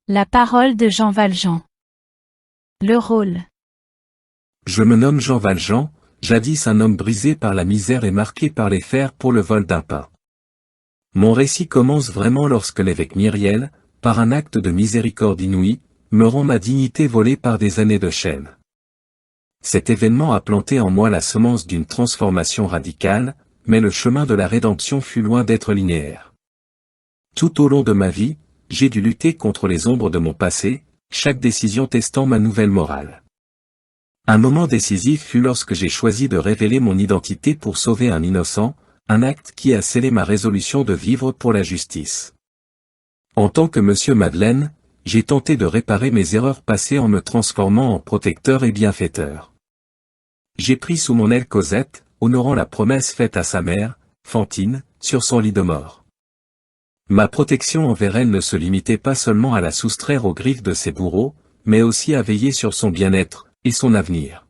La parole de Jean Valjean. Le rôle. Je me nomme Jean Valjean, jadis un homme brisé par la misère et marqué par les fers pour le vol d'un pain. Mon récit commence vraiment lorsque l'évêque Myriel, par un acte de miséricorde inouï, me rend ma dignité volée par des années de chaîne. Cet événement a planté en moi la semence d'une transformation radicale, mais le chemin de la rédemption fut loin d'être linéaire. Tout au long de ma vie, j'ai dû lutter contre les ombres de mon passé, chaque décision testant ma nouvelle morale. Un moment décisif fut lorsque j'ai choisi de révéler mon identité pour sauver un innocent, un acte qui a scellé ma résolution de vivre pour la justice. En tant que Monsieur Madeleine, j'ai tenté de réparer mes erreurs passées en me transformant en protecteur et bienfaiteur. J'ai pris sous mon aile Cosette, honorant la promesse faite à sa mère, Fantine, sur son lit de mort. Ma protection envers elle ne se limitait pas seulement à la soustraire aux griffes de ses bourreaux, mais aussi à veiller sur son bien-être, et son avenir.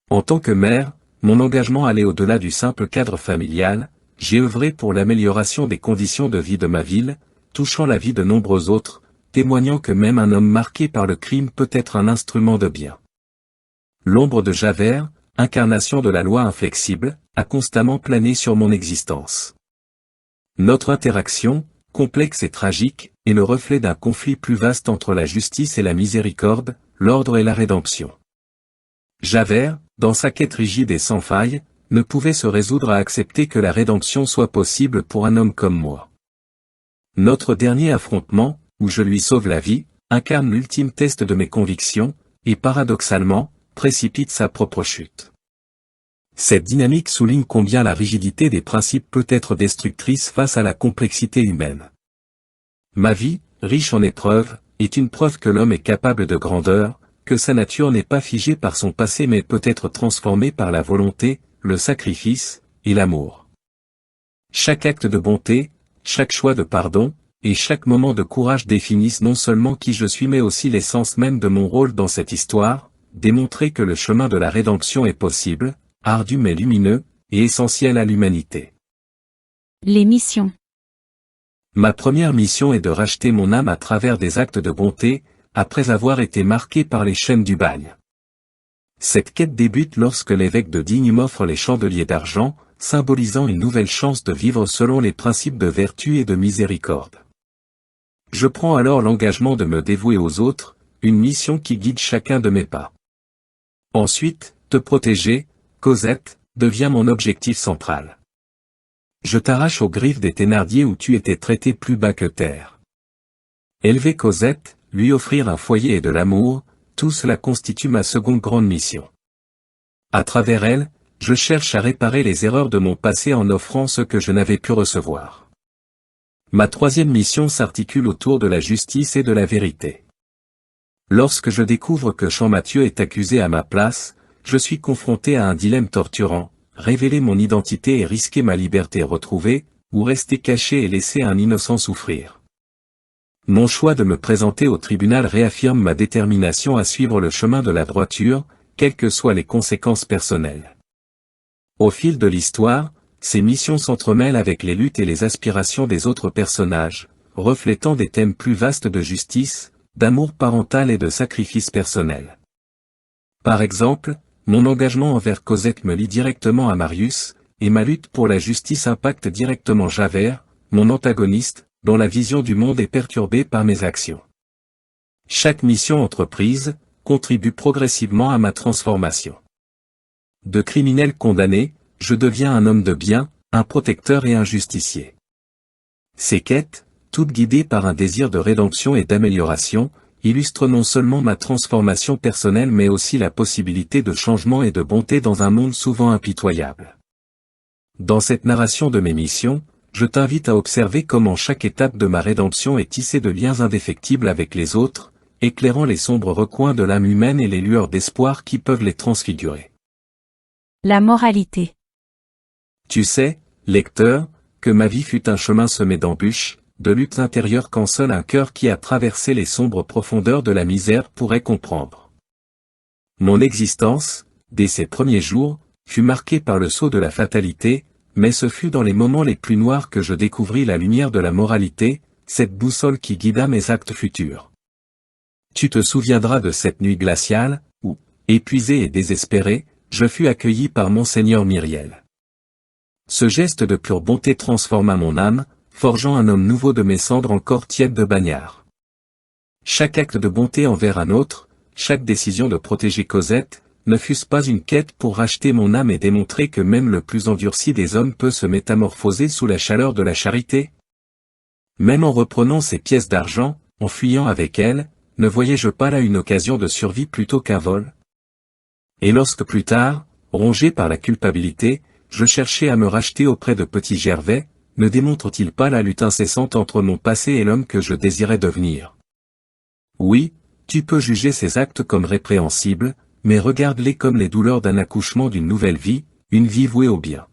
En tant que mère, mon engagement allait au-delà du simple cadre familial, j'ai œuvré pour l'amélioration des conditions de vie de ma ville, touchant la vie de nombreux autres, témoignant que même un homme marqué par le crime peut être un instrument de bien. L'ombre de Javert, incarnation de la loi inflexible, a constamment plané sur mon existence. Notre interaction, complexe et tragique, est le reflet d'un conflit plus vaste entre la justice et la miséricorde, l'ordre et la rédemption. Javert, dans sa quête rigide et sans faille, ne pouvait se résoudre à accepter que la rédemption soit possible pour un homme comme moi. Notre dernier affrontement, où je lui sauve la vie, incarne l'ultime test de mes convictions, et paradoxalement, précipite sa propre chute. Cette dynamique souligne combien la rigidité des principes peut être destructrice face à la complexité humaine. Ma vie, riche en épreuves, est une preuve que l'homme est capable de grandeur, que sa nature n'est pas figée par son passé mais peut être transformée par la volonté, le sacrifice, et l'amour. Chaque acte de bonté, chaque choix de pardon, et chaque moment de courage définissent non seulement qui je suis mais aussi l'essence même de mon rôle dans cette histoire, démontrer que le chemin de la rédemption est possible, ardu mais lumineux, et essentiel à l'humanité. Les missions. Ma première mission est de racheter mon âme à travers des actes de bonté, après avoir été marqué par les chaînes du bagne. Cette quête débute lorsque l'évêque de Digne m'offre les chandeliers d'argent, symbolisant une nouvelle chance de vivre selon les principes de vertu et de miséricorde. Je prends alors l'engagement de me dévouer aux autres, une mission qui guide chacun de mes pas. Ensuite, te protéger, Cosette, devient mon objectif central. Je t'arrache aux griffes des Thénardier où tu étais traité plus bas que terre. Élever Cosette, lui offrir un foyer et de l'amour, tout cela constitue ma seconde grande mission. À travers elle, je cherche à réparer les erreurs de mon passé en offrant ce que je n'avais pu recevoir. Ma troisième mission s'articule autour de la justice et de la vérité. Lorsque je découvre que Champmathieu est accusé à ma place, je suis confronté à un dilemme torturant, révéler mon identité et risquer ma liberté retrouvée, ou rester caché et laisser un innocent souffrir. Mon choix de me présenter au tribunal réaffirme ma détermination à suivre le chemin de la droiture, quelles que soient les conséquences personnelles. Au fil de l'histoire, ces missions s'entremêlent avec les luttes et les aspirations des autres personnages, reflétant des thèmes plus vastes de justice, d'amour parental et de sacrifice personnel. Par exemple, mon engagement envers Cosette me lie directement à Marius, et ma lutte pour la justice impacte directement Javert, mon antagoniste, dont la vision du monde est perturbée par mes actions. Chaque mission entreprise contribue progressivement à ma transformation. De criminel condamné, je deviens un homme de bien, un protecteur et un justicier. Ces quêtes, toutes guidées par un désir de rédemption et d'amélioration, illustrent non seulement ma transformation personnelle mais aussi la possibilité de changement et de bonté dans un monde souvent impitoyable. Dans cette narration de mes missions, je t'invite à observer comment chaque étape de ma rédemption est tissée de liens indéfectibles avec les autres, éclairant les sombres recoins de l'âme humaine et les lueurs d'espoir qui peuvent les transfigurer. La moralité. Tu sais, lecteur, que ma vie fut un chemin semé d'embûches, de luttes intérieures qu'en seul un cœur qui a traversé les sombres profondeurs de la misère pourrait comprendre. Mon existence, dès ses premiers jours, fut marquée par le sceau de la fatalité, mais ce fut dans les moments les plus noirs que je découvris la lumière de la moralité, cette boussole qui guida mes actes futurs. Tu te souviendras de cette nuit glaciale, où, épuisé et désespéré, je fus accueilli par Monseigneur Myriel. Ce geste de pure bonté transforma mon âme, forgeant un homme nouveau de mes cendres encore tièdes de bagnard. Chaque acte de bonté envers un autre, chaque décision de protéger Cosette, ne fût-ce pas une quête pour racheter mon âme et démontrer que même le plus endurci des hommes peut se métamorphoser sous la chaleur de la charité? Même en reprenant ces pièces d'argent, en fuyant avec elles, ne voyais-je pas là une occasion de survie plutôt qu'un vol? Et lorsque plus tard, rongé par la culpabilité, je cherchais à me racheter auprès de Petit Gervais, ne démontre-t-il pas la lutte incessante entre mon passé et l'homme que je désirais devenir? Oui, tu peux juger ces actes comme répréhensibles, mais regarde-les comme les douleurs d'un accouchement d'une nouvelle vie, une vie vouée au bien.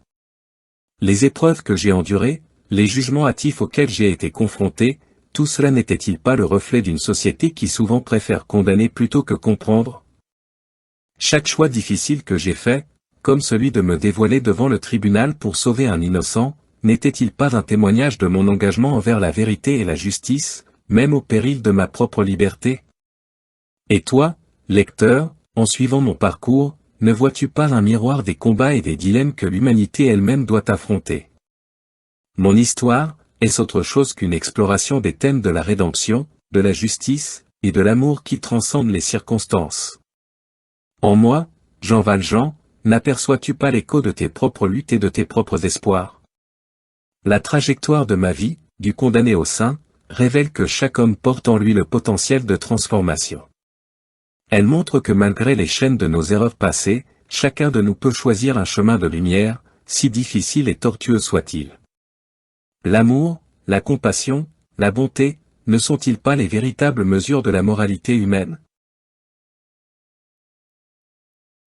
Les épreuves que j'ai endurées, les jugements hâtifs auxquels j'ai été confronté, tout cela n'était-il pas le reflet d'une société qui souvent préfère condamner plutôt que comprendre? Chaque choix difficile que j'ai fait, comme celui de me dévoiler devant le tribunal pour sauver un innocent, n'était-il pas un témoignage de mon engagement envers la vérité et la justice, même au péril de ma propre liberté? Et toi, lecteur, en suivant mon parcours, ne vois-tu pas un miroir des combats et des dilemmes que l'humanité elle-même doit affronter? Mon histoire, est-ce autre chose qu'une exploration des thèmes de la rédemption, de la justice, et de l'amour qui transcendent les circonstances? En moi, Jean Valjean, n'aperçois-tu pas l'écho de tes propres luttes et de tes propres espoirs? La trajectoire de ma vie, du condamné au saint, révèle que chaque homme porte en lui le potentiel de transformation. Elle montre que malgré les chaînes de nos erreurs passées, chacun de nous peut choisir un chemin de lumière, si difficile et tortueux soit-il. L'amour, la compassion, la bonté, ne sont-ils pas les véritables mesures de la moralité humaine?